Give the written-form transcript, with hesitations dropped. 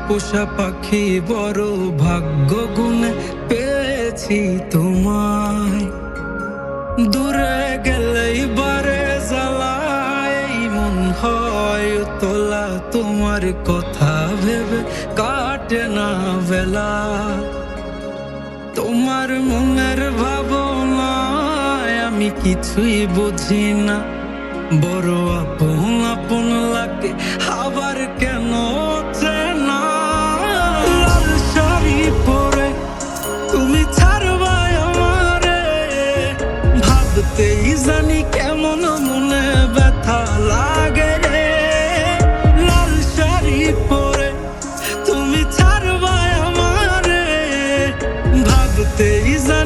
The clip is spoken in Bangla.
পোষা পাখি বড় ভাগ্য গুণে পেয়েছি তোমায়। দূরে গেলেই বারে জ্বালায় মন হয় তোলা, তোমার কথা ভেবে কাটে না বেলা। তোমার মনের ভাবনায় আমি কিছুই বুঝি না, বড় আপন আপন লাগে আবার কেন চেনা। লাল শাড়ি পরে তুমি ছাড়বাই আমারে, ভাবতেই জানি কেমন মনে ব্যথা লাগে রে। লাল শাড়ি পরে তুমি ছাড়বাই আমারে, ভাবতেই জানি